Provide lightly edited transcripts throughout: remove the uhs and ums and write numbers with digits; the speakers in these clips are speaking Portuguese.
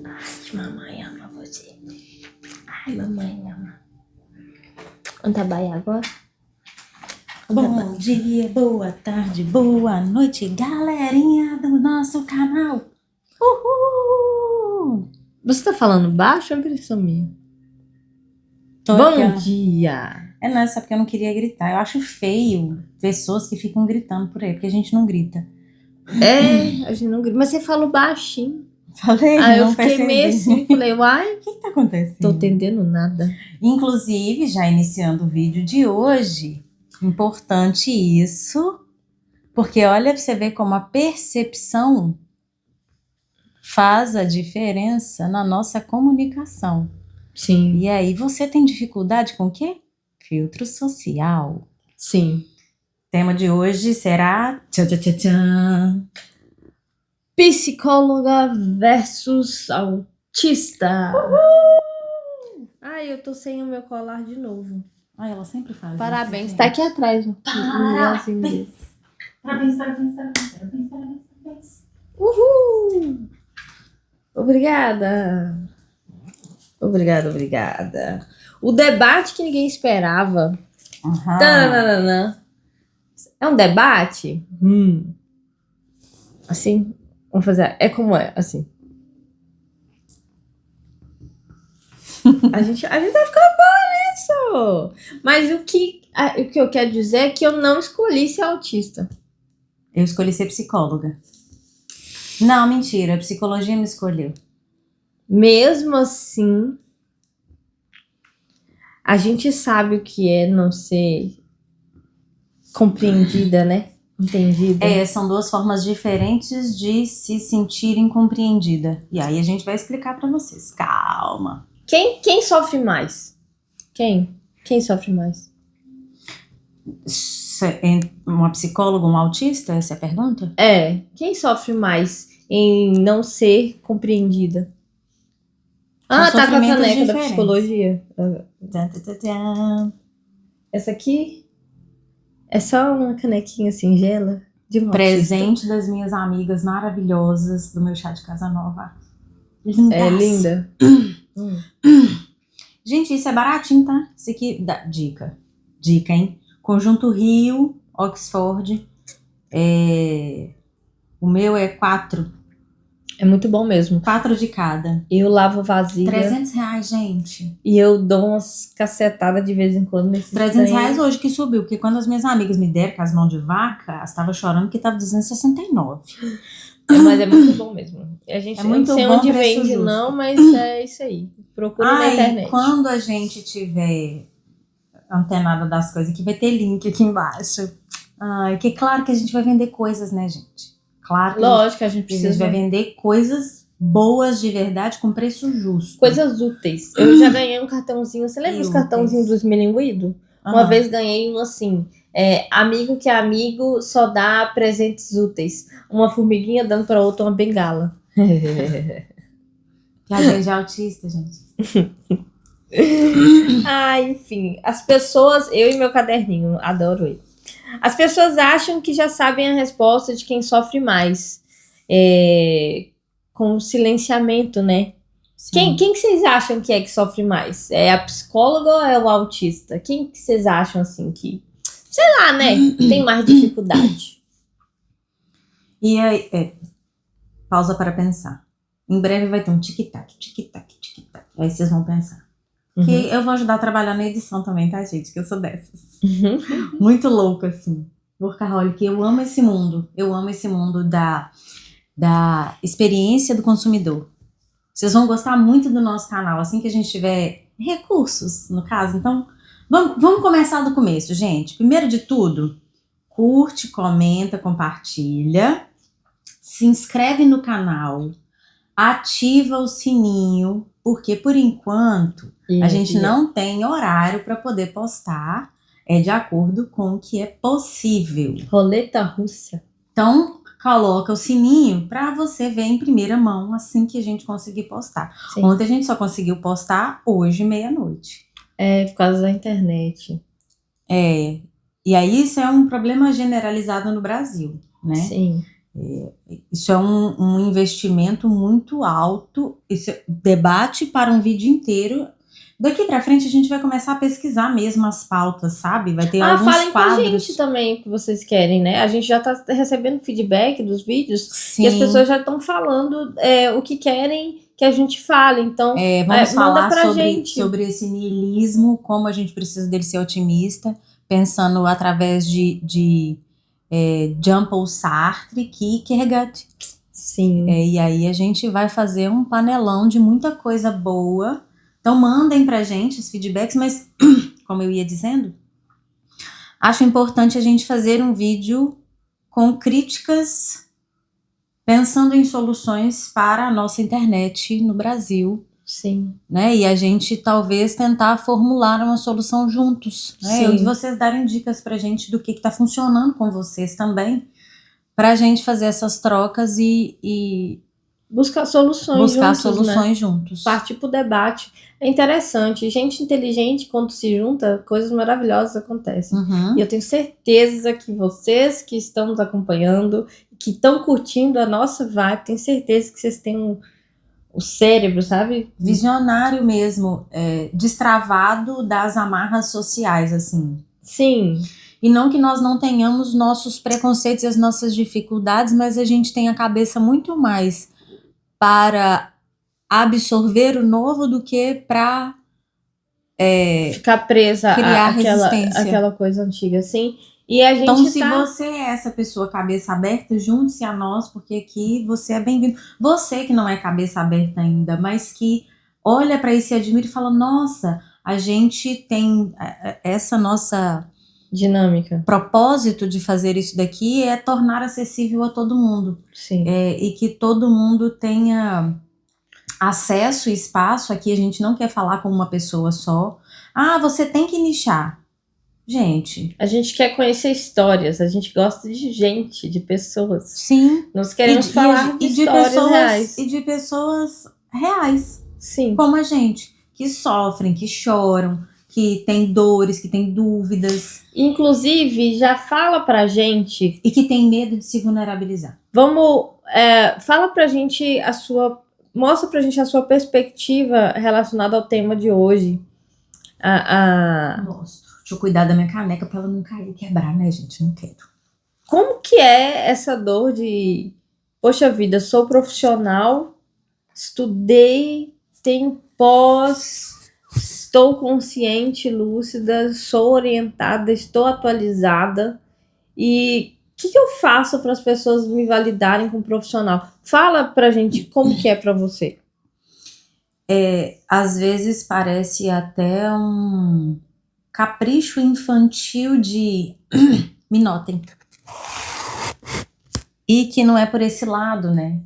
Ai, mamãe ama você. Ai, mamãe ama. Vamos trabalhar agora? Bom dia, boa tarde, boa noite, galerinha do nosso canal. Uhul! Você tá falando baixo ou é impressão minha? Tô Bom aqui, dia! não é só porque eu não queria gritar. Eu acho feio pessoas que ficam gritando por aí, porque a gente não grita. É, a gente não grita. Mas você falou baixinho. Falei, Aí eu não fiquei meio percebi. assim, falei, uai, O que tá acontecendo? tô entendendo nada. Inclusive, já iniciando o vídeo de hoje, importante isso, porque olha pra você ver como a percepção faz a diferença na nossa comunicação. Sim, E aí, você tem dificuldade com o quê? Filtro social. sim. O tema de hoje será... Tchan, tchan, tchan, tchan. Psicóloga versus autista. Ai, eu tô sem o meu colar de novo. Ai, ela sempre faz Parabéns, isso. tá aqui atrás. Parabéns. Parabéns, parabéns, parabéns, parabéns, parabéns, parabéns. Uhul! Obrigada. Obrigada. O debate que ninguém esperava. Aham. Tananana. É um debate? Assim? Vamos fazer. É como é, assim. A gente vai ficar bom nisso. Mas o que eu quero dizer é que eu não escolhi ser autista. Eu escolhi ser psicóloga. Não, mentira, a psicologia me escolheu. Mesmo assim, a gente sabe o que é não ser compreendida, né? Entendida. São duas formas diferentes de se sentir incompreendida. E aí a gente vai explicar pra vocês. Calma. Quem sofre mais? Quem sofre mais? Uma psicóloga, um autista? Essa é a pergunta? Quem sofre mais em não ser compreendida? São Tá com a sofrimentos caneca da diferentes. psicologia. Tchan, tchan, tchan. Essa aqui é só uma canequinha singela de um Presente das minhas amigas maravilhosas do meu chá de casa nova. Lindas. É linda. Gente, isso é baratinho, tá? Isso aqui, dica, hein? Conjunto Rio, Oxford. O meu é 4 É muito bom mesmo. de cada. Eu lavo vasilha. R$300, gente. E eu dou umas cacetadas de vez em quando nesses R$300 hoje que subiu, porque quando as minhas amigas me deram com as mãos de vaca, elas estavam chorando que tava 269. Mas é muito bom mesmo. A gente É muito não sei bom, onde preço vende justo. não, mas é isso aí. Procura na internet. Quando a gente tiver antenada das coisas aqui, vai ter link aqui embaixo. Que claro que a gente vai vender coisas, né, gente? Claro que Lógico, a gente a precisa gente vai vender coisas boas de verdade com preço justo. coisas úteis. Eu já ganhei um cartãozinho. Você lembra E os cartãozinhos dos milinguidos? Uma vez ganhei um assim. Amigo que é amigo só dá presentes úteis. Uma formiguinha dando pra outra uma bengala. Que a gente é autista, gente. Enfim. As pessoas... Eu e meu caderninho, adoro ele. As pessoas acham que já sabem a resposta de quem sofre mais. Com o silenciamento, né? Quem que vocês acham que sofre mais? É a psicóloga ou é o autista? Quem que vocês acham, assim, que... Sei lá, né? Tem mais dificuldade. E aí, pausa para pensar. Em breve vai ter um tic-tac, tic-tac, tic-tac. Aí vocês vão pensar. Que eu vou ajudar a trabalhar na edição também, tá, gente? Que eu sou dessas. Muito louca, assim. Workaholic. Eu amo esse mundo. Eu amo esse mundo da experiência do consumidor. Vocês vão gostar muito do nosso canal, assim que a gente tiver recursos, no caso. Então, vamos começar do começo, gente. Primeiro de tudo, curte, comenta, compartilha. Se inscreve no canal. Ativa o sininho, porque por enquanto a gente não tem horário para poder postar, de acordo com o que é possível. Roleta russa. Então, coloca o sininho para você ver em primeira mão assim que a gente conseguir postar. Sim. Ontem a gente só conseguiu postar hoje, meia-noite. Por causa da internet. E aí isso é um problema generalizado no Brasil, né? Sim. Isso é um investimento muito alto, esse debate para um vídeo inteiro. Daqui pra frente a gente vai começar a pesquisar mesmo as pautas, sabe? Vai ter alguns falem quadros. com a gente também o que vocês querem, né? A gente já tá recebendo feedback dos vídeos. Sim. E as pessoas já estão falando o que querem que a gente fale. Então, vamos manda falar pra gente. sobre esse niilismo, como a gente precisa dele ser otimista, pensando através de Jean-Paul Sartre, Kierkegaard. Sim. E aí a gente vai fazer um panelão de muita coisa boa. Então mandem pra gente os feedbacks, mas como eu ia dizendo, acho importante a gente fazer um vídeo com críticas, pensando em soluções para a nossa internet no Brasil. Sim. Né? E a gente talvez tentar formular uma solução juntos. Né? E vocês darem dicas pra gente do que tá funcionando com vocês também, pra gente fazer essas trocas e buscar soluções juntos. Partir pro debate. É interessante. Gente inteligente, quando se junta, coisas maravilhosas acontecem. Uhum. E eu tenho certeza que vocês que estão nos acompanhando, que estão curtindo a nossa vibe, tenho certeza que vocês têm o cérebro, sabe? Visionário mesmo, destravado das amarras sociais, assim. Sim. E não que nós não tenhamos nossos preconceitos e as nossas dificuldades, mas a gente tem a cabeça muito mais para absorver o novo do que para ficar presa àquela coisa antiga, assim. E a gente então, se você é essa pessoa cabeça aberta, junte-se a nós, porque aqui você é bem-vindo. Você que não é cabeça aberta ainda, mas que olha para isso e admira e fala, nossa, a gente tem essa nossa dinâmica. Propósito de fazer isso daqui é tornar acessível a todo mundo. Sim. E que todo mundo tenha acesso e espaço. Aqui a gente não quer falar com uma pessoa só. Você tem que nichar. Gente. A gente quer conhecer histórias, a gente gosta de gente, de pessoas. Sim. Nós queremos falar de histórias reais. E de pessoas reais. Sim. Como a gente, que sofrem, que choram, que tem dores, que tem dúvidas. Inclusive, já fala pra gente. E que tem medo de se vulnerabilizar. Fala pra gente mostra pra gente a sua perspectiva relacionada ao tema de hoje. Gosto. Deixa eu cuidar da minha caneca pra ela não cair e quebrar, né, gente? Não quero. Como que é essa dor de... Poxa vida, sou profissional, estudei, tenho pós, estou consciente, lúcida, sou orientada, estou atualizada. E o que eu faço para as pessoas me validarem como profissional? Fala pra gente como que é pra você. Às vezes parece até um capricho infantil de me notem. E que não é por esse lado, né?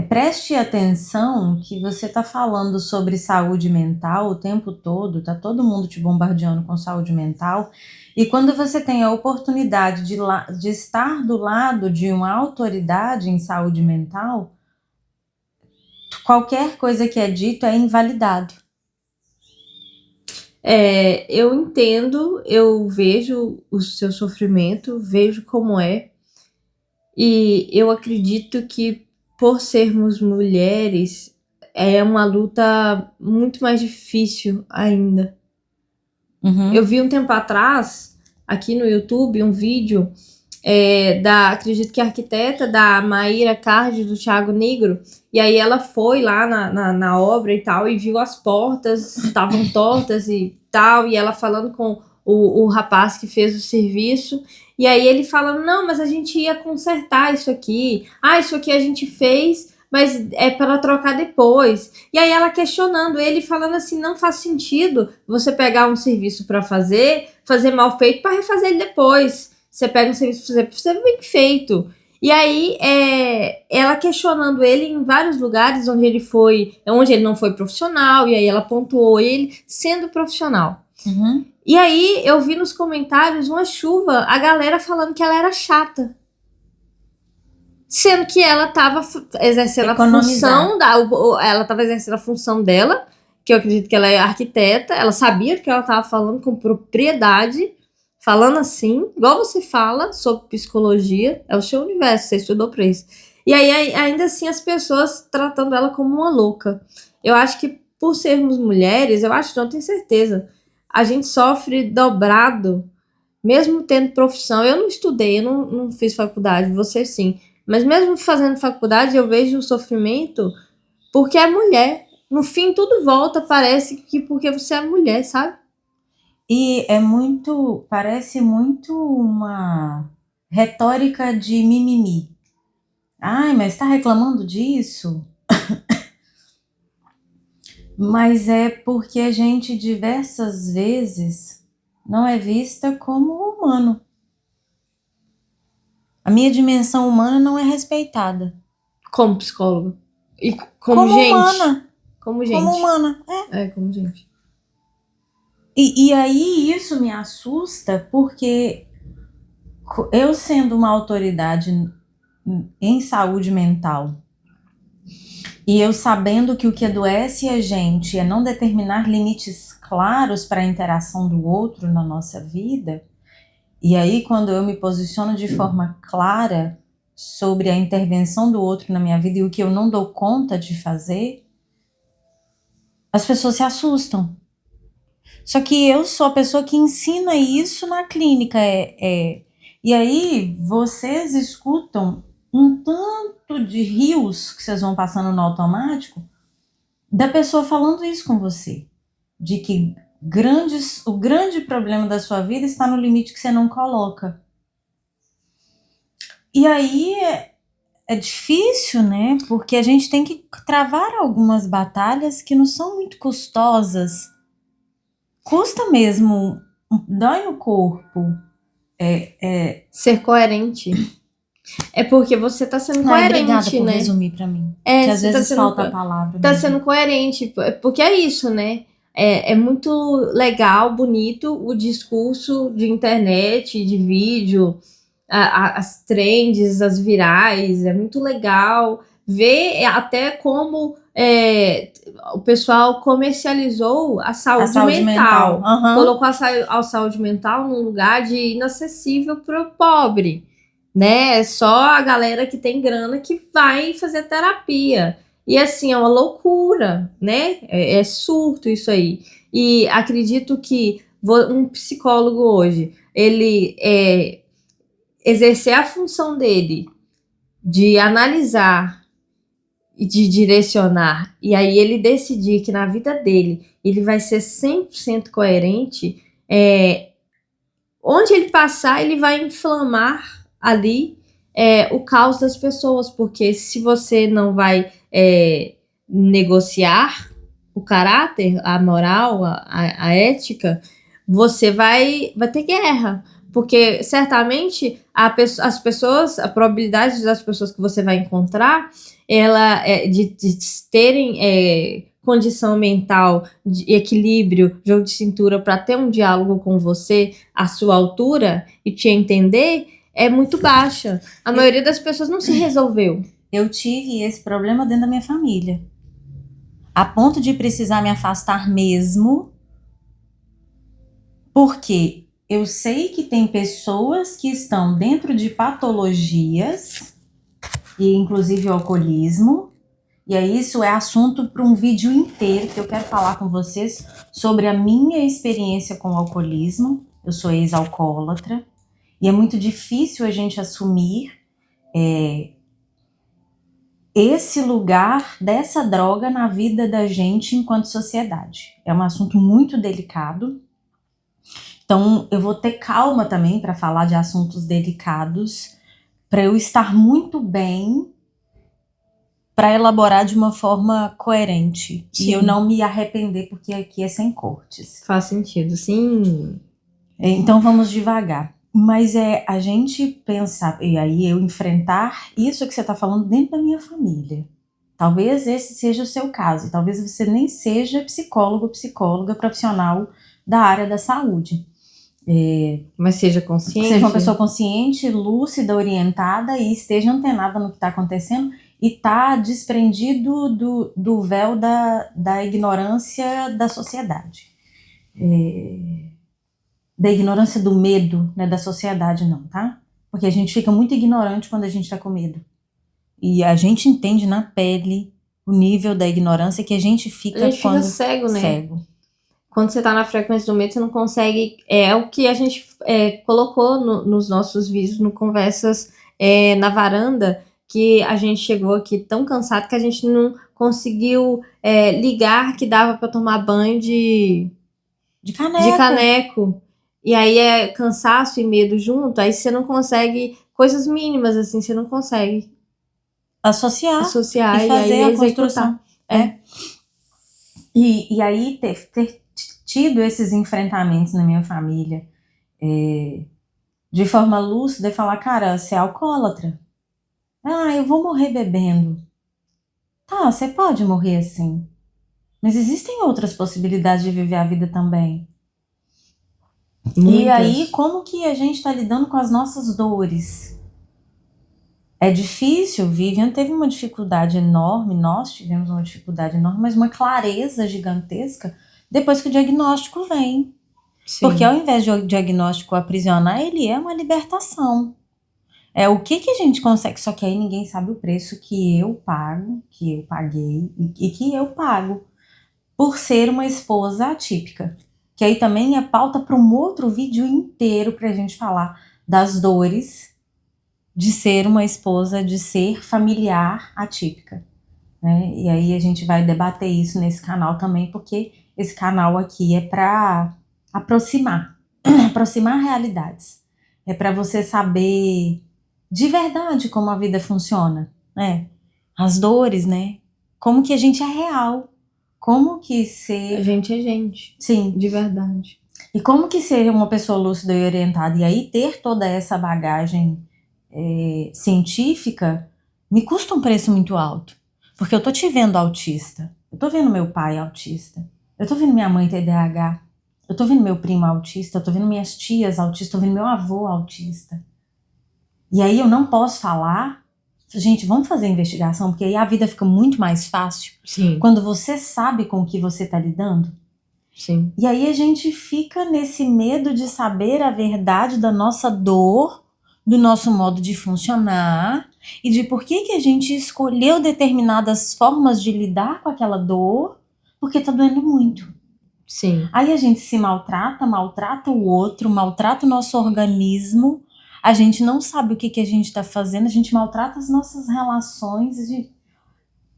Preste atenção que você tá falando sobre saúde mental o tempo todo, tá todo mundo te bombardeando com saúde mental, e quando você tem a oportunidade de estar do lado de uma autoridade em saúde mental, qualquer coisa que é dito é invalidado. Eu entendo, eu vejo o seu sofrimento, vejo como é, e eu acredito que por sermos mulheres é uma luta muito mais difícil ainda. Uhum. Eu vi um tempo atrás, aqui no YouTube, um vídeo acredito que a arquiteta da Maíra Cardi, do Thiago Negro, e aí ela foi lá na obra e tal, e viu as portas, estavam tortas e tal, e ela falando com o rapaz que fez o serviço, e aí ele falando, não, mas a gente ia consertar isso aqui, isso aqui a gente fez, mas é para trocar depois. E aí ela questionando ele, falando assim, não faz sentido você pegar um serviço para fazer mal feito para refazer ele depois. Você pega um serviço para fazer bem feito. E aí, ela questionando ele em vários lugares onde ele não foi profissional, e aí ela pontuou ele sendo profissional. Uhum. E aí, eu vi nos comentários uma chuva, a galera falando que ela era chata. Sendo que ela estava exercendo a função ela estava exercendo a função dela, que eu acredito que ela é arquiteta, ela sabia do que ela estava falando com propriedade, falando assim, igual você fala sobre psicologia, é o seu universo, você estudou pra isso. E aí, ainda assim, as pessoas tratando ela como uma louca. Eu acho que por sermos mulheres, eu acho, não tenho certeza, a gente sofre dobrado, mesmo tendo profissão. Eu não estudei, eu não fiz faculdade, você sim. Mas mesmo fazendo faculdade, eu vejo o sofrimento porque é mulher. No fim, tudo volta, parece que porque você é mulher, sabe? E parece muito uma retórica de mimimi. Ai, mas tá reclamando disso? Mas é porque a gente diversas vezes não é vista como humano. A minha dimensão humana não é respeitada. Como psicólogo. E como Como gente. humana. Como Como gente. humana. Como gente. E aí isso me assusta porque eu sendo uma autoridade em saúde mental e eu sabendo que o que adoece a gente é não determinar limites claros para a interação do outro na nossa vida, e aí quando eu me posiciono de forma clara sobre a intervenção do outro na minha vida e o que eu não dou conta de fazer, as pessoas se assustam. Só que eu sou a pessoa que ensina isso na clínica. E aí vocês escutam um tanto de rios que vocês vão passando no automático da pessoa falando isso com você. De que o grande problema da sua vida está no limite que você não coloca. E aí é difícil, né? Porque a gente tem que travar algumas batalhas que não são muito custosas. Custa mesmo, dói no corpo. Ser coerente. É porque você tá sendo Ai, coerente, obrigada por né? resumir pra mim. Que às você tá vezes sendo, falta a palavra. tá mesmo. sendo coerente. Porque é isso, né? É muito legal, bonito o discurso de internet, de vídeo, as trends, as virais. É muito legal ver até como o pessoal comercializou a saúde, mental. Uhum. Colocou a saúde mental num lugar de inacessível para o pobre, né? É só a galera que tem grana que vai fazer terapia. E assim, é uma loucura, né? É surto isso aí. E acredito que um psicólogo hoje, ele exercer a função dele de analisar e de direcionar, e aí ele decidir que na vida dele ele vai ser 100% coerente, onde ele passar, ele vai inflamar ali o caos das pessoas, porque se você não vai negociar o caráter, a moral, a ética, você vai ter guerra. Porque certamente as pessoas, a probabilidade das pessoas que você vai encontrar, ela de terem condição mental, de equilíbrio, jogo de cintura para ter um diálogo com você à sua altura e te entender é muito baixa. A maioria das pessoas não se resolveu. Eu tive esse problema dentro da minha família. A ponto de precisar me afastar mesmo, porque eu sei que tem pessoas que estão dentro de patologias, e inclusive o alcoolismo, e aí isso é assunto para um vídeo inteiro que eu quero falar com vocês sobre a minha experiência com o alcoolismo. Eu sou ex-alcoólatra, e é muito difícil a gente assumir esse lugar dessa droga na vida da gente enquanto sociedade. É um assunto muito delicado. Então, eu vou ter calma também para falar de assuntos delicados, para eu estar muito bem, para elaborar de uma forma coerente. Sim. E eu não me arrepender, porque aqui é sem cortes. Faz sentido, sim. Então, vamos devagar. Mas a gente pensar, e aí eu enfrentar isso que você está falando dentro da minha família. Talvez esse seja o seu caso, talvez você nem seja psicólogo, psicóloga, profissional da área da saúde. Mas seja consciente. Seja uma pessoa consciente, lúcida, orientada e esteja antenada no que está acontecendo e está desprendido do véu da ignorância da sociedade. da ignorância do medo, né, da sociedade não, tá? Porque a gente fica muito ignorante quando a gente tá com medo. E a gente entende na pele o nível da ignorância que a gente fica A gente quando fica cego, né? cego. Quando você tá na frequência do medo, você não consegue. É o que a gente colocou nos nossos vídeos, no Conversas na Varanda, que a gente chegou aqui tão cansado que a gente não conseguiu ligar que dava pra tomar banho de caneco. E aí é cansaço e medo junto, aí você não consegue. Coisas mínimas, assim, você não consegue Associar associar e e fazer aí a executar. construção. E aí ter tido esses enfrentamentos na minha família de forma lúcida e falar, cara, você é alcoólatra. Ah, eu vou morrer bebendo. Tá, você pode morrer assim. Mas existem outras possibilidades de viver a vida também. Muitas. E aí, como que a gente tá lidando com as nossas dores? É difícil, Vivian teve uma dificuldade enorme, nós tivemos uma dificuldade enorme, mas uma clareza gigantesca depois que o diagnóstico vem. Sim. Porque ao invés de o diagnóstico aprisionar, ele é uma libertação. É o que a gente consegue, só que aí ninguém sabe o preço que eu pago, que eu paguei e que eu pago por ser uma esposa atípica. Que aí também é pauta para um outro vídeo inteiro pra gente falar das dores de ser uma esposa, de ser familiar atípica, né? E aí a gente vai debater isso nesse canal também, porque esse canal aqui é para aproximar realidades. É para você saber de verdade como a vida funciona, né? As dores, né? Como que a gente é real. Como que ser... A gente é gente. Sim. De verdade. E como que ser uma pessoa lúcida e orientada e aí ter toda essa bagagem científica me custa um preço muito alto. Porque eu tô te vendo autista. Eu tô vendo meu pai autista. Eu tô vendo minha mãe TDAH. Eu tô vendo meu primo autista. Eu tô vendo minhas tias autistas. Eu tô vendo meu avô autista. E aí eu não posso falar... Gente, vamos fazer investigação, porque aí a vida fica muito mais fácil. Sim. Quando você sabe com o que você tá lidando. Sim. E aí a gente fica nesse medo de saber a verdade da nossa dor, do nosso modo de funcionar e de por que a gente escolheu determinadas formas de lidar com aquela dor, porque tá doendo muito. Sim. Aí a gente se maltrata o outro, maltrata o nosso organismo, a gente não sabe o que a gente tá fazendo, a gente maltrata as nossas relações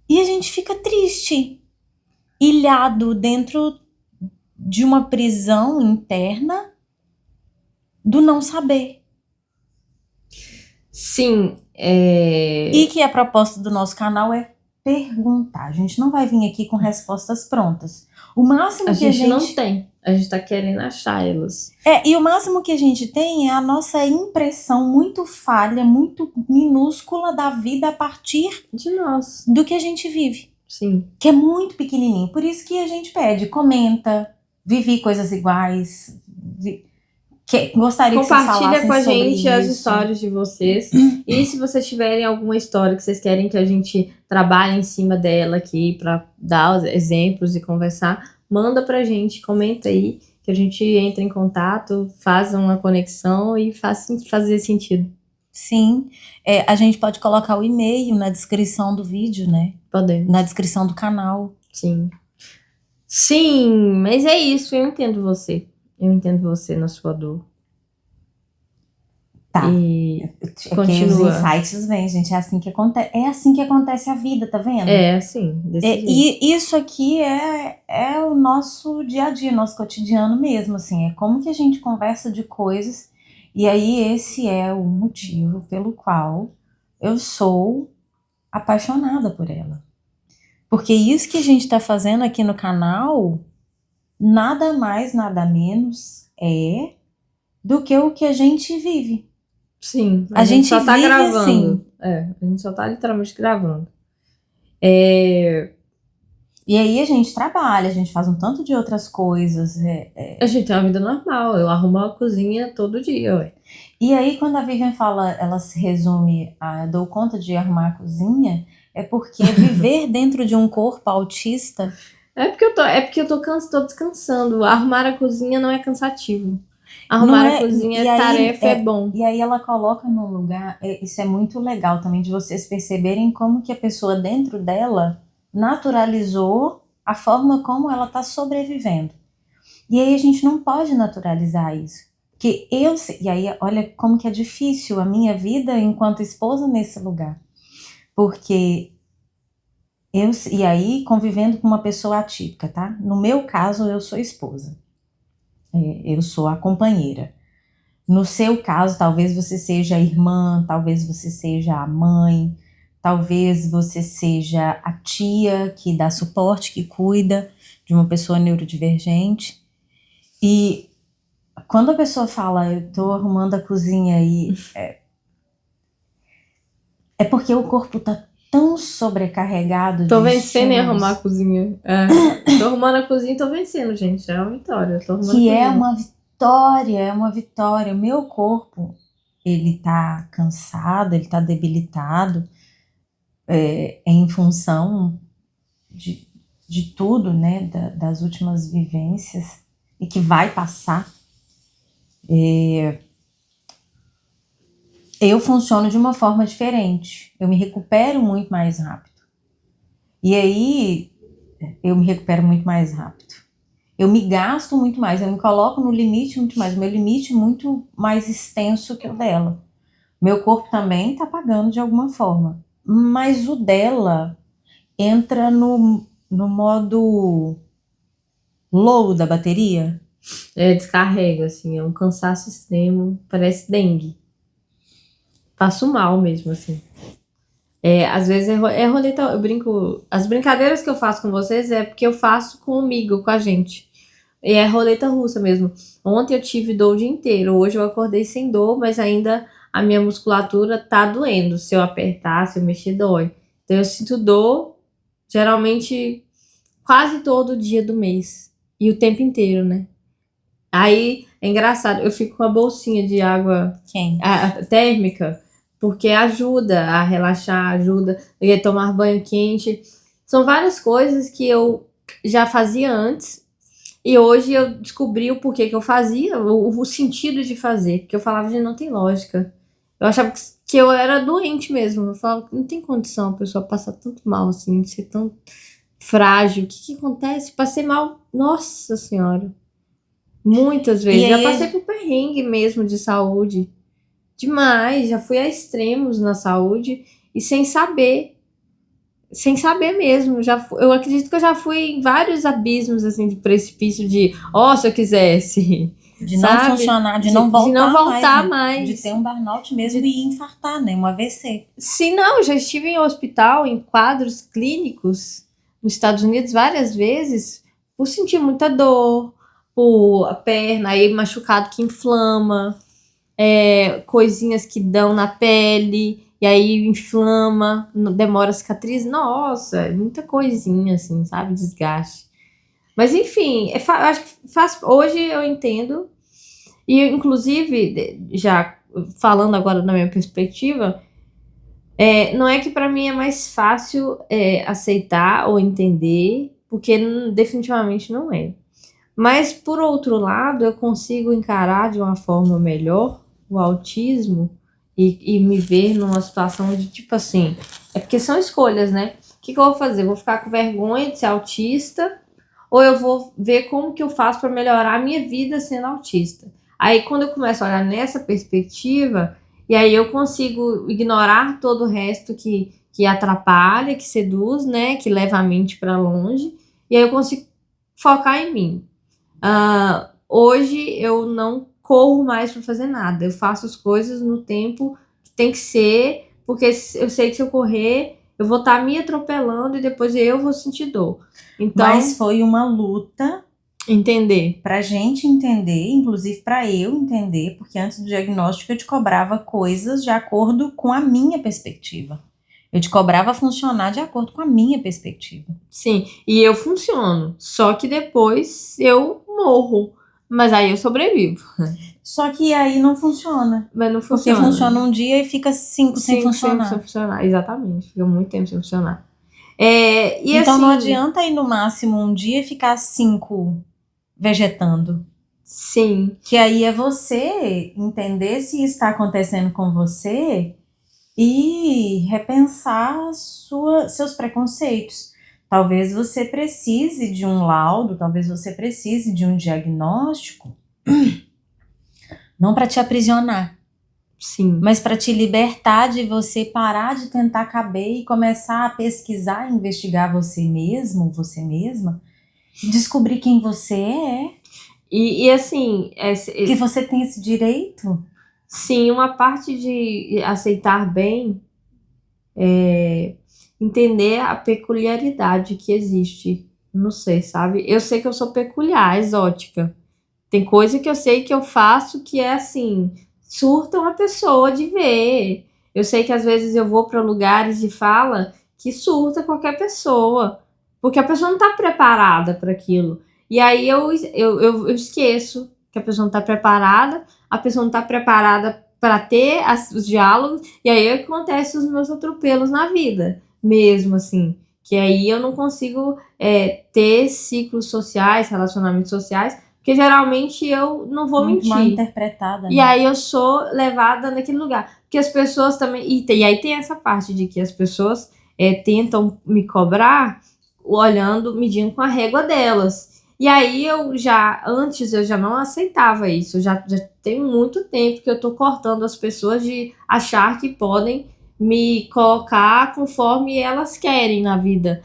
e a gente fica triste, ilhado dentro de uma prisão interna do não saber. Sim. E que a proposta do nosso canal é perguntar. A gente não vai vir aqui com respostas prontas. O máximo A que a gente gente não tem. A gente tá querendo achar elas. E o máximo que a gente tem é a nossa impressão muito falha, muito minúscula da vida a partir De nós. do que a gente vive. Sim. Que é muito pequenininho. Por isso que a gente pede, comenta, vivi coisas iguais, gostaria que vocês Compartilha falassem com a sobre gente as isso. histórias de vocês. E se vocês tiverem alguma história que vocês querem que a gente trabalhe em cima dela aqui pra dar os exemplos e conversar, manda pra gente, comenta aí, que a gente entra em contato, faz uma conexão e faz fazer sentido. Sim, a gente pode colocar o e-mail na descrição do vídeo, né? Podemos. Na descrição do canal. Sim. Sim, mas é isso, eu entendo você. Eu entendo você na sua dor. Tá. E continua. Os insights vêm, gente. É assim que acontece a vida, tá vendo? É assim, desse jeito. E isso aqui é o nosso dia a dia, nosso cotidiano mesmo, assim. É como que a gente conversa de coisas. E aí esse é o motivo pelo qual eu sou apaixonada por ela. Porque isso que a gente tá fazendo aqui no canal, nada mais, nada menos do que o que a gente vive. Sim, a gente só tá vive gravando. assim. A gente só tá literalmente gravando. E aí a gente trabalha, a gente faz um tanto de outras coisas. A gente tem uma vida normal, eu arrumo a cozinha todo dia, ué. E aí quando a Vivian fala, ela se resume a dou conta de arrumar a cozinha, é porque viver dentro de um corpo autista... É porque eu tô descansando. Arrumar a cozinha não é cansativo. Arrumar Não a cozinha e é aí, tarefa, é bom. e aí ela coloca num lugar, isso é muito legal também, de vocês perceberem como que a pessoa dentro dela naturalizou a forma como ela está sobrevivendo. E aí a gente não pode naturalizar isso. Porque e aí olha como que é difícil a minha vida enquanto esposa nesse lugar. Porque e aí convivendo com uma pessoa atípica, tá? No meu caso, eu sou esposa. Eu sou a companheira. No seu caso, talvez você seja a irmã, talvez você seja a mãe, talvez você seja a tia que dá suporte, que cuida de uma pessoa neurodivergente. E quando a pessoa fala, eu tô arrumando a cozinha aí, é porque o corpo tá tão sobrecarregado Tô de vencendo em arrumar a estímulos cozinha. Tô arrumando a cozinha e tô vencendo, gente. É uma vitória. Tô arrumando a que é cozinha. uma vitória, é uma vitória. O meu corpo, ele tá cansado, ele tá debilitado, em função de tudo, né, das últimas vivências e que vai passar. Eu funciono de uma forma diferente. Eu me recupero muito mais rápido. E aí, eu me recupero muito mais rápido. Eu me gasto muito mais, eu me coloco no limite muito mais. Meu limite é muito mais extenso que o dela. Meu corpo também tá pagando de alguma forma. Mas o dela entra no modo low da bateria. Descarrega, assim. É um cansaço extremo. Parece dengue. Passo mal mesmo, assim. Às vezes é roleta, eu brinco. As brincadeiras que eu faço com vocês é porque eu faço comigo, com a gente. E é roleta russa mesmo. Ontem eu tive dor o dia inteiro. Hoje eu acordei sem dor, mas ainda a minha musculatura tá doendo. Se eu apertar, se eu mexer, dói. Então eu sinto dor geralmente quase todo dia do mês. E o tempo inteiro, né? Aí é engraçado, eu fico com a bolsinha de água Quem? térmica, porque ajuda a relaxar, ajuda a tomar banho quente. São várias coisas que eu já fazia antes e hoje eu descobri o porquê que eu fazia, o sentido de fazer, porque eu falava, gente, não tem lógica. Eu achava que eu era doente mesmo. Eu falava, não tem condição a pessoa passar tanto mal assim, de ser tão frágil. O que que acontece? Passei mal, nossa senhora. Muitas E vezes. Já passei aí, por perrengue mesmo de saúde. Demais. Já fui a extremos na saúde e sem saber. Sem saber mesmo. Eu acredito que eu já fui em vários abismos assim de precipício de, se eu quisesse. de não Sabe? funcionar, de não De não voltar mais, voltar né? De mais. ter um burnout mesmo De... e infartar, né? Um AVC. Se não, já estive em hospital, em quadros clínicos nos Estados Unidos várias vezes por sentir muita dor, por a perna aí machucado que inflama, coisinhas que dão na pele, e aí inflama, demora a cicatriz. Nossa, muita coisinha, assim, sabe? Desgaste. Mas enfim, acho que hoje eu entendo, e inclusive, já falando agora na minha perspectiva, não é que para mim é mais fácil aceitar ou entender, porque definitivamente não é. Mas, por outro lado, eu consigo encarar de uma forma melhor o autismo e me ver numa situação de tipo assim. É porque são escolhas, né? O que eu vou fazer? Vou ficar com vergonha de ser autista ou eu vou ver como que eu faço para melhorar a minha vida sendo autista? Aí, quando eu começo a olhar nessa perspectiva, e aí eu consigo ignorar todo o resto que atrapalha, que seduz, né? Que leva a mente para longe, e aí eu consigo focar em mim. Hoje eu não corro mais para fazer nada. Eu faço as coisas no tempo que tem que ser, porque eu sei que se eu correr, eu vou estar me atropelando e depois eu vou sentir dor. Então, Mas foi uma luta entender. pra gente entender, inclusive pra eu entender, porque antes do diagnóstico eu te cobrava coisas de acordo com a minha perspectiva. Eu te cobrava funcionar de acordo com a minha perspectiva. Sim, e eu funciono. Só que depois eu morro. Mas aí eu sobrevivo. Só que aí não funciona. Mas não Porque funciona. funciona um dia e fica 5 sem Cinco funcionar. sem funcionar. Exatamente. Fica muito tempo sem funcionar. E então assim, não adianta ir no máximo um dia e ficar 5 vegetando. Sim. Que aí é você entender se está acontecendo com você e repensar seus preconceitos. Talvez você precise de um laudo, talvez você precise de um diagnóstico, não para te aprisionar, Sim. mas para te libertar de você parar de tentar caber e começar a pesquisar e investigar você mesmo, você mesma, e descobrir quem você é, E assim, que você tem esse direito. sim, uma parte de aceitar bem é entender a peculiaridade que existe. Não sei, sabe? Eu sei que eu sou peculiar, exótica. Tem coisa que eu sei que eu faço que é assim, surta uma pessoa de ver. Eu sei que às vezes eu vou para lugares de fala que surta qualquer pessoa, porque a pessoa não está preparada para aquilo. E aí eu esqueço que a pessoa não está preparada, a pessoa não está preparada para ter os diálogos, e aí acontecem os meus atropelos na vida, mesmo assim. Que aí eu não consigo ter ciclos sociais, relacionamentos sociais, porque geralmente eu não vou Muito mal mentir. interpretada, E né? aí eu sou levada naquele lugar. Porque as pessoas também. E aí tem essa parte de que as pessoas tentam me cobrar olhando, medindo com a régua delas. E aí antes eu já não aceitava isso. Já tem muito tempo que eu tô cortando as pessoas de achar que podem me colocar conforme elas querem na vida.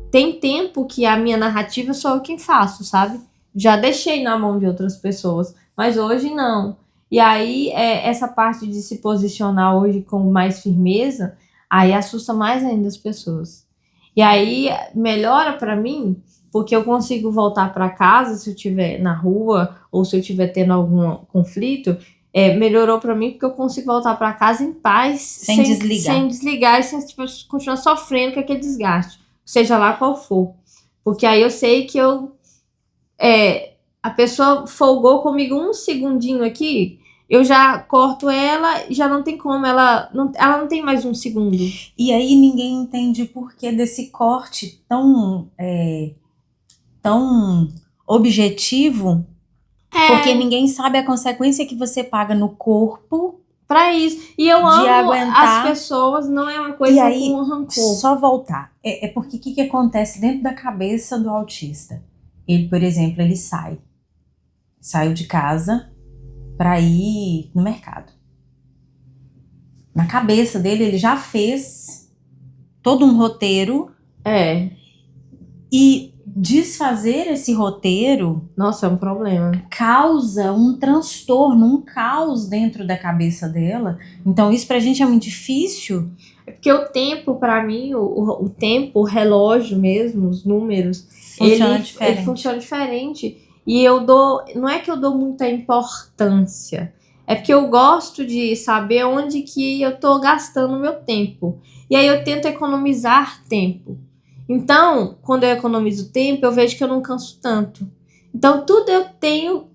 Tem tempo que a minha narrativa sou eu quem faço, sabe? Já deixei na mão de outras pessoas, mas hoje não. E aí, essa parte de se posicionar hoje com mais firmeza, aí assusta mais ainda as pessoas. E aí, melhora pra mim, porque eu consigo voltar pra casa se eu estiver na rua ou se eu estiver tendo algum conflito. Melhorou pra mim porque eu consigo voltar pra casa em paz, Sem desligar. sem desligar e sem tipo, continuar sofrendo com aquele desgaste, seja lá qual for. Porque aí eu sei que a pessoa folgou comigo um segundinho aqui, eu já corto ela e já não tem como, ela não tem mais um segundo. E aí ninguém entende o porquê desse corte tão objetivo, porque ninguém sabe a consequência que você paga no corpo Pra isso. E eu de amo aguentar. as pessoas, não é uma coisa E aí, com rancor. só voltar. Porque o que acontece dentro da cabeça do autista? Ele, por exemplo, ele saiu de casa para ir no mercado. Na cabeça dele, ele já fez todo um roteiro. E desfazer esse roteiro, nossa, é um problema. Causa um transtorno, um caos dentro da cabeça dela. Então isso pra gente é muito difícil. Porque o tempo, pra mim, o tempo, o relógio mesmo, os números, ele funciona diferente. E não é que eu dou muita importância, é porque eu gosto de saber onde que eu tô gastando meu tempo. E aí eu tento economizar tempo. Então, quando eu economizo tempo, eu vejo que eu não canso tanto. Então, tudo eu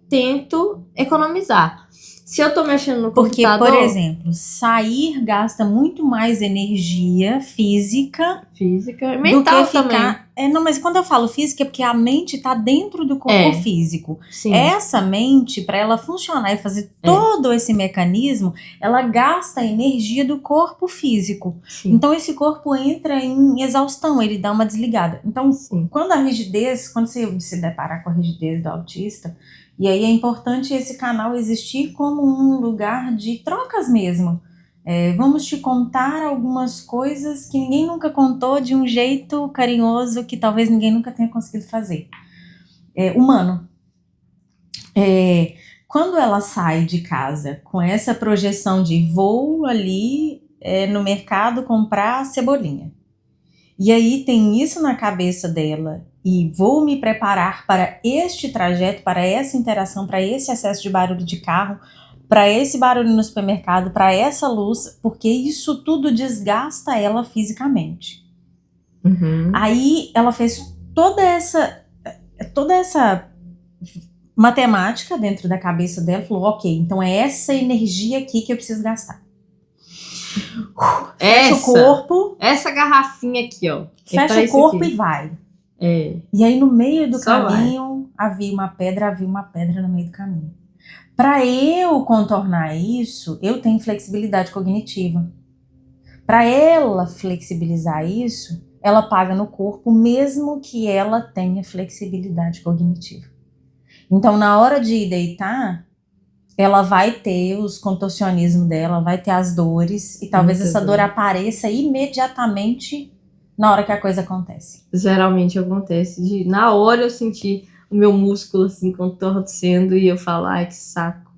tento economizar. Se eu tô mexendo no computador... Porque, por exemplo, sair gasta muito mais energia física e mental do que ficar... também. Não, mas quando eu falo física é porque a mente tá dentro do corpo físico. Sim. Essa mente, para ela funcionar e fazer todo esse mecanismo, ela gasta a energia do corpo físico. Sim. Então, esse corpo entra em exaustão, ele dá uma desligada. Então, quando você se deparar com a rigidez do autista... E aí é importante esse canal existir como um lugar de trocas mesmo. Vamos te contar algumas coisas que ninguém nunca contou de um jeito carinhoso que talvez ninguém nunca tenha conseguido fazer. Humano. Quando ela sai de casa com essa projeção de vou ali no mercado comprar cebolinha. E aí tem isso na cabeça dela e vou me preparar para este trajeto, para essa interação, para esse excesso de barulho de carro, para esse barulho no supermercado, para essa luz, porque isso tudo desgasta ela fisicamente. Uhum. Aí ela fez toda essa matemática dentro da cabeça dela, falou, ok, então é essa energia aqui que eu preciso gastar. Fecha o corpo. Essa garrafinha aqui, ó. Fecha o corpo e vai. É. E aí no meio do Só caminho, havia uma pedra no meio do caminho. Para eu contornar isso, eu tenho flexibilidade cognitiva. Para ela flexibilizar isso, ela paga no corpo, mesmo que ela tenha flexibilidade cognitiva. Então, na hora de ir deitar, ela vai ter os contorcionismos dela, vai ter as dores, e talvez essa dor apareça imediatamente na hora que a coisa acontece. Geralmente acontece. Na hora eu senti o meu músculo assim contorcendo e eu falo, ai, que saco.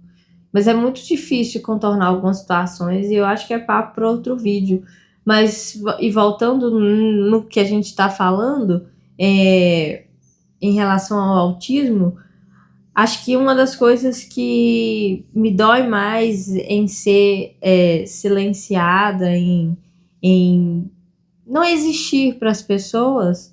Mas é muito difícil contornar algumas situações e eu acho que é papo para outro vídeo. Mas, e voltando no que a gente está falando, em relação ao autismo, acho que uma das coisas que me dói mais em ser silenciada, em não existir para as pessoas,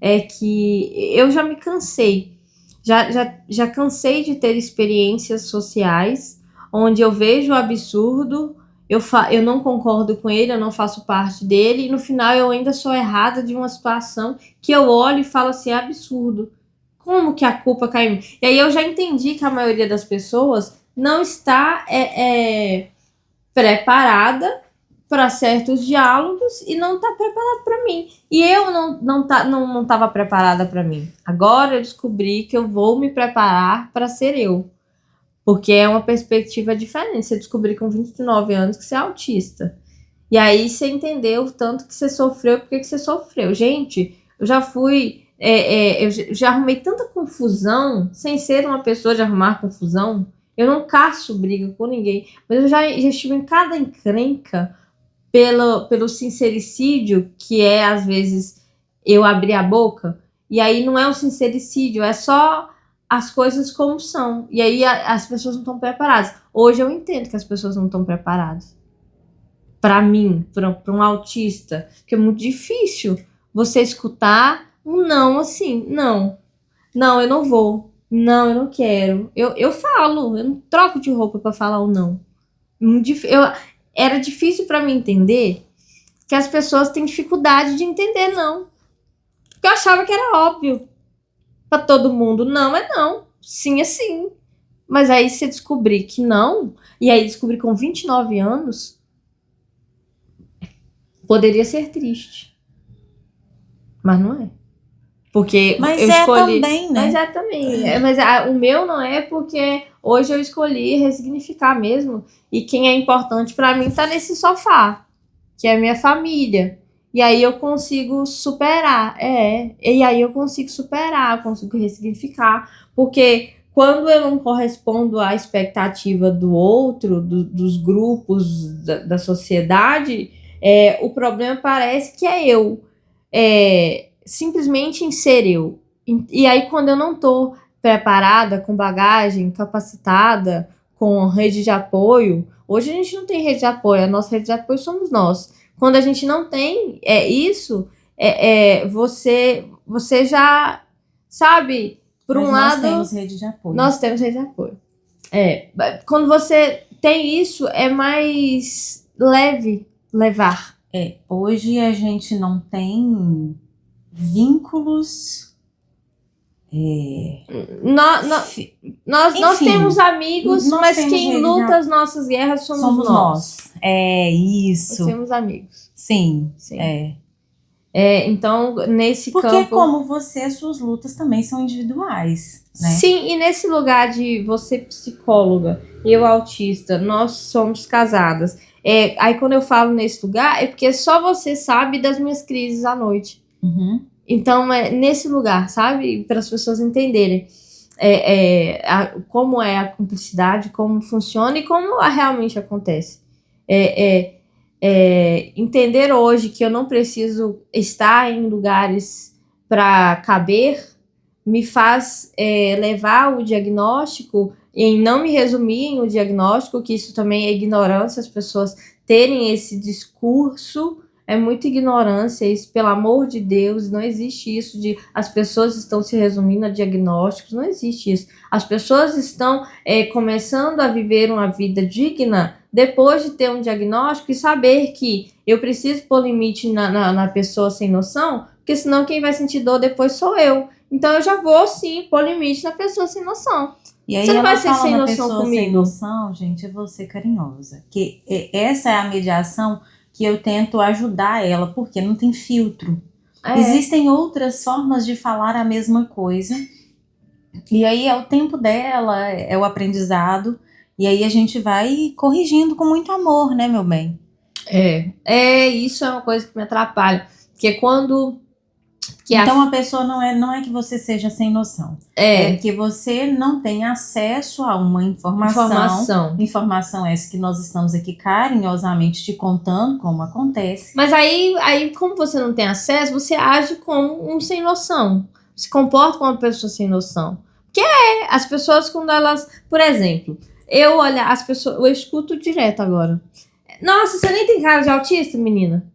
é que eu já me cansei. Já cansei de ter experiências sociais onde eu vejo o absurdo, eu não concordo com ele, eu não faço parte dele, e no final eu ainda sou errada de uma situação que eu olho e falo assim, é absurdo. Como que a culpa cai em mim? E aí eu já entendi que a maioria das pessoas não está preparada para certos diálogos e não está preparado para mim. E eu não estava preparada para mim. Agora eu descobri que eu vou me preparar para ser eu. Porque é uma perspectiva diferente. Você descobrir com 29 anos que você é autista. E aí você entendeu o tanto que você sofreu, porque que você sofreu. Gente, eu já fui... eu já arrumei tanta confusão, sem ser uma pessoa de arrumar confusão. Eu não caço briga com ninguém. Mas eu já estive em cada encrenca pelo sincericídio, que é, às vezes, eu abrir a boca. E aí não é um sincericídio, é só as coisas como são. E aí as pessoas não estão preparadas. Hoje eu entendo que as pessoas não estão preparadas. Para mim, para um autista, que é muito difícil você escutar um não assim. Não, eu não vou. Não, eu não quero. Eu falo, eu não troco de roupa para falar o não. Era difícil para mim entender que as pessoas têm dificuldade de entender não. Porque eu achava que era óbvio para todo mundo. Não é não. Sim é sim. Mas aí você descobrir que não, e aí descobrir com 29 anos, poderia ser triste. Mas não é. Porque Mas eu escolhi... também, né? Mas é também. Mas o meu não é porque hoje eu escolhi ressignificar mesmo. E quem é importante para mim tá nesse sofá, que é a minha família. E aí eu consigo superar. E aí eu consigo superar, consigo ressignificar. Porque quando eu não correspondo à expectativa do outro, dos grupos, da sociedade, o problema parece que é eu. Simplesmente em ser eu. E aí, quando eu não tô preparada, com bagagem, capacitada, com rede de apoio, hoje a gente não tem rede de apoio, a nossa rede de apoio somos nós. Quando a gente não tem isso, você já sabe, por um lado... Nós temos rede de apoio. Nós temos rede de apoio. Quando você tem isso, é mais leve levar. Hoje a gente não tem vínculos. Nós temos amigos, mas temos quem luta as nossas guerras somos nós. Isso. Nós temos amigos. Sim. Então, nesse campo... Porque como você, as suas lutas também são individuais, né? Sim, e nesse lugar de você psicóloga, eu autista, nós somos casadas. Aí quando eu falo nesse lugar, é porque só você sabe das minhas crises à noite. Uhum. Então, é nesse lugar, sabe? Para as pessoas entenderem como é a cumplicidade, como funciona e como realmente acontece. Entender hoje que eu não preciso estar em lugares para caber me faz levar o diagnóstico em não me resumir em o diagnóstico, que isso também é ignorância, as pessoas terem esse discurso. É muita ignorância isso, pelo amor de Deus, não existe isso de as pessoas estão se resumindo a diagnósticos, não existe isso. As pessoas estão começando a viver uma vida digna depois de ter um diagnóstico e saber que eu preciso pôr limite na pessoa sem noção, porque senão quem vai sentir dor depois sou eu. Então eu já vou, sim, pôr limite na pessoa sem noção. E aí Você não ela vai ser fala sem na noção pessoa sem comigo. noção, gente, é você carinhosa. Que essa é a mediação que eu tento ajudar ela, porque não tem filtro. Existem outras formas de falar a mesma coisa. E aí é o tempo dela, é o aprendizado. E aí a gente vai corrigindo com muito amor, né, meu bem? Isso é uma coisa que me atrapalha. Porque quando... Então a pessoa não é que você seja sem noção. É que você não tem acesso a uma informação. Informação essa que nós estamos aqui carinhosamente te contando como acontece. Mas aí, como você não tem acesso, você age como um sem noção. Se comporta como uma pessoa sem noção. Porque as pessoas quando elas... Por exemplo, eu escuto direto agora. Nossa, você nem tem cara de autista, menina?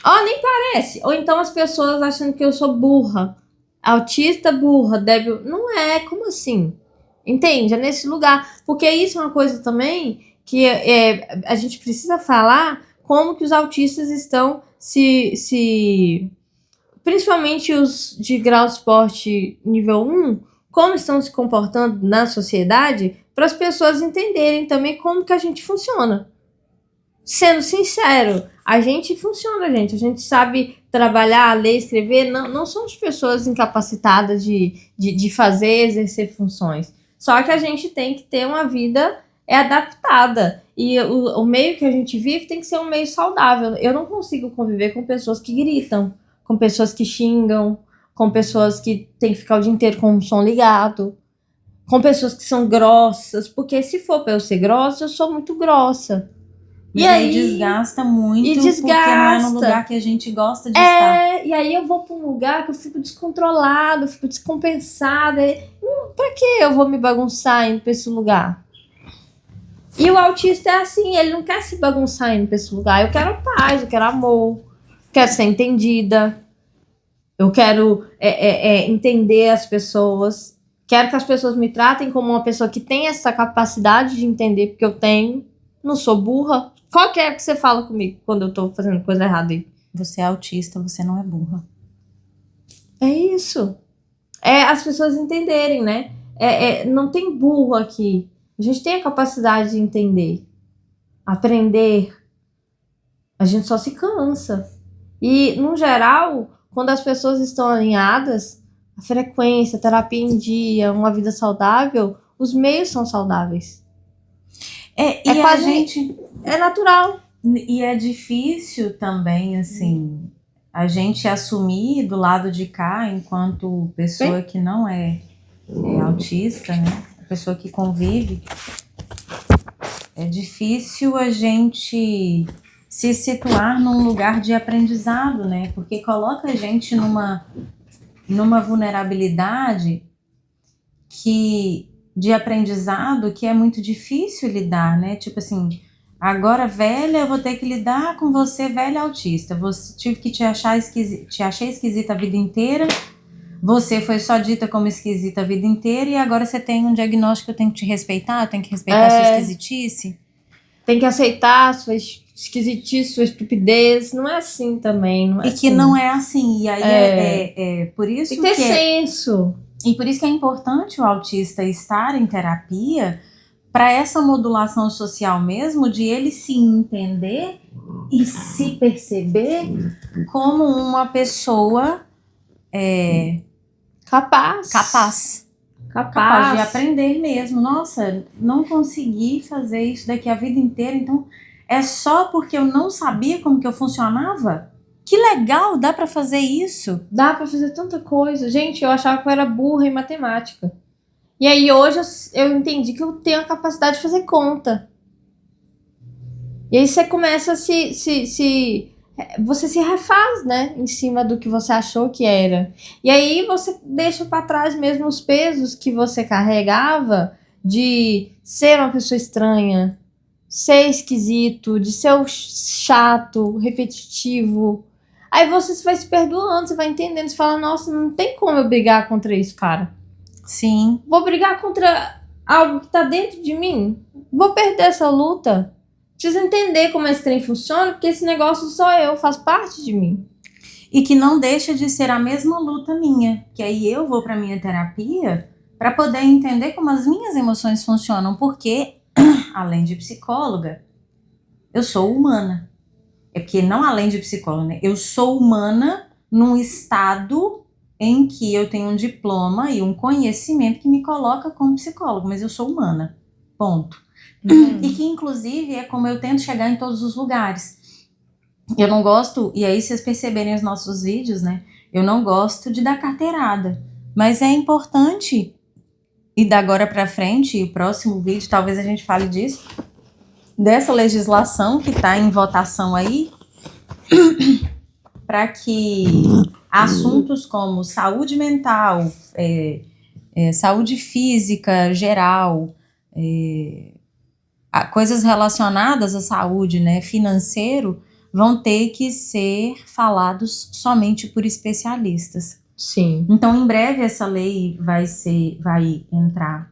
Nem parece. Ou então as pessoas achando que eu sou burra. Autista, burra, débil. Não é, como assim? Entende? É nesse lugar. Porque isso é uma coisa também que a gente precisa falar como que os autistas estão principalmente os de grau de esporte nível 1, como estão se comportando na sociedade, para as pessoas entenderem também como que a gente funciona. Sendo sincero, a gente funciona, a gente sabe trabalhar, ler, escrever, não somos pessoas incapacitadas de fazer, exercer funções. Só que a gente tem que ter uma vida adaptada. E o meio que a gente vive tem que ser um meio saudável. Eu não consigo conviver com pessoas que gritam, com pessoas que xingam, com pessoas que tem que ficar o dia inteiro com o som ligado, com pessoas que são grossas, porque se for para eu ser grossa, eu sou muito grossa. E aí desgasta muito, porque não é no lugar que a gente gosta de estar. E aí eu vou para um lugar que eu fico descontrolada, eu fico descompensada. Pra que eu vou me bagunçar indo para esse lugar? E o autista é assim, ele não quer se bagunçar indo para esse lugar. Eu quero paz, eu quero amor, quero ser entendida, eu quero entender as pessoas, quero que as pessoas me tratem como uma pessoa que tem essa capacidade de entender, porque eu tenho, não sou burra. Qual que é que você fala comigo quando eu tô fazendo coisa errada aí? Você é autista, você não é burra. É isso. As pessoas entenderem, né? Não tem burro aqui. A gente tem a capacidade de entender, aprender. A gente só se cansa. E, no geral, quando as pessoas estão alinhadas, a frequência, a terapia em dia, uma vida saudável, os meios são saudáveis. É natural. E é difícil também, assim, a gente assumir do lado de cá, enquanto pessoa que não é autista, né? Pessoa que convive. É difícil a gente se situar num lugar de aprendizado, né? Porque coloca a gente numa vulnerabilidade de aprendizado que é muito difícil lidar, né? Tipo assim, agora velha, eu vou ter que lidar com você, velha autista. Tive que te achei esquisita a vida inteira. Você foi só dita como esquisita a vida inteira e agora você tem um diagnóstico que eu tenho que te respeitar, eu tenho que respeitar a sua esquisitice. Tem que aceitar a sua esquisitice, sua estupidez. Não é assim também. Não é que não é assim. E aí por isso tem que ter senso. E por isso que é importante o autista estar em terapia para essa modulação social mesmo, de ele se entender e se perceber como uma pessoa capaz de aprender mesmo. Nossa, não consegui fazer isso daqui a vida inteira, então é só porque eu não sabia como que eu funcionava? Que legal, dá pra fazer isso? Dá pra fazer tanta coisa. Gente, eu achava que eu era burra em matemática. E aí hoje eu entendi que eu tenho a capacidade de fazer conta. E aí você começa a você se refaz, né? Em cima do que você achou que era. E aí você deixa pra trás mesmo os pesos que você carregava de ser uma pessoa estranha, ser esquisito, de ser chato, repetitivo. Aí você vai se perdoando, você vai entendendo, você fala, nossa, não tem como eu brigar contra isso, cara. Sim. Vou brigar contra algo que tá dentro de mim? Vou perder essa luta? Preciso entender como esse trem funciona, porque esse negócio sou eu, faz parte de mim. E que não deixa de ser a mesma luta minha, que aí eu vou para minha terapia para poder entender como as minhas emoções funcionam, porque além de psicóloga, eu sou humana. É porque não além de psicóloga, né? Eu sou humana num estado em que eu tenho um diploma e um conhecimento que me coloca como psicólogo, mas eu sou humana. Ponto. E que inclusive é como eu tento chegar em todos os lugares. Eu não gosto, e aí vocês perceberem os nossos vídeos, né? Eu não gosto de dar carteirada, mas é importante, e da agora pra frente, e o próximo vídeo talvez a gente fale disso, dessa legislação que tá em votação aí, para que assuntos como saúde mental, saúde física geral, coisas relacionadas à saúde, né, financeiro, vão ter que ser falados somente por especialistas. Sim. Então, em breve, essa lei vai entrar.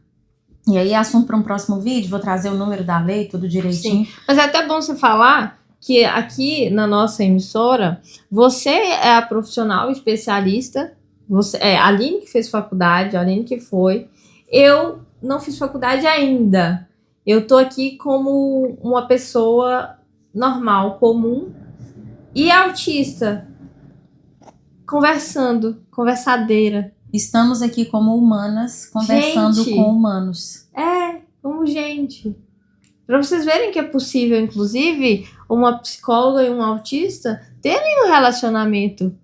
E aí, assunto para um próximo vídeo, vou trazer o número da lei, tudo direitinho. Sim. Mas é até bom você falar que aqui na nossa emissora, você é a profissional especialista, você é a Aline que fez faculdade, a Aline que foi. Eu não fiz faculdade ainda. Eu tô aqui como uma pessoa normal, comum e autista, conversadeira. Estamos aqui como humanas, conversando com humanos. Como gente. Para vocês verem que é possível, inclusive, uma psicóloga e um autista terem um relacionamento,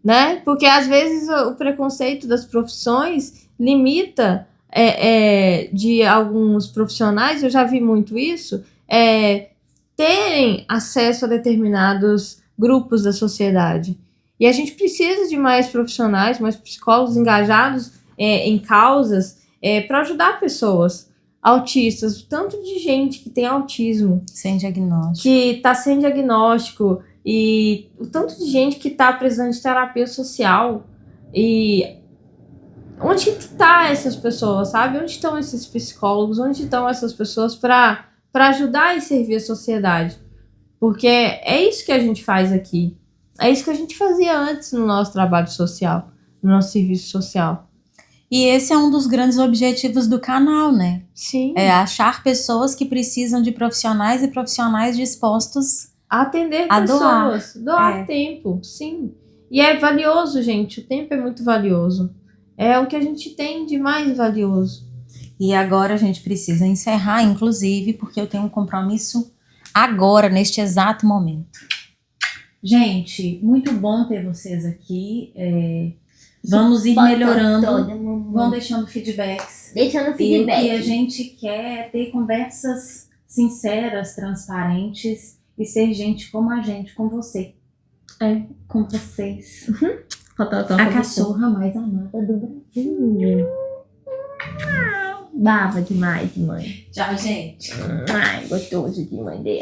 né? Porque às vezes o preconceito das profissões limita de alguns profissionais, eu já vi muito isso, terem acesso a determinados grupos da sociedade. E a gente precisa de mais profissionais, mais psicólogos engajados em causas para ajudar pessoas autistas, tanto de gente que tem autismo. Sem diagnóstico. Que está sem diagnóstico, e o tanto de gente que está precisando de terapia social. E onde estão essas pessoas, sabe? Onde estão esses psicólogos? Onde estão essas pessoas para ajudar e servir a sociedade? Porque é isso que a gente faz aqui. É isso que a gente fazia antes no nosso trabalho social, no nosso serviço social. E esse é um dos grandes objetivos do canal, né? Sim. É achar pessoas que precisam de profissionais e profissionais dispostos a atender pessoas. Doar tempo, sim. E é valioso, gente. O tempo é muito valioso. É o que a gente tem de mais valioso. E agora a gente precisa encerrar, inclusive, porque eu tenho um compromisso agora, neste exato momento. Gente, muito bom ter vocês aqui. Vamos ir melhorando. Vão deixando feedbacks. E o que a gente quer é ter conversas sinceras, transparentes e ser gente como a gente, com você. Com vocês. A cachorra mais amada do Brasil. Bava demais, mãe. Tchau, gente. Ai, gostoso de mãe dele.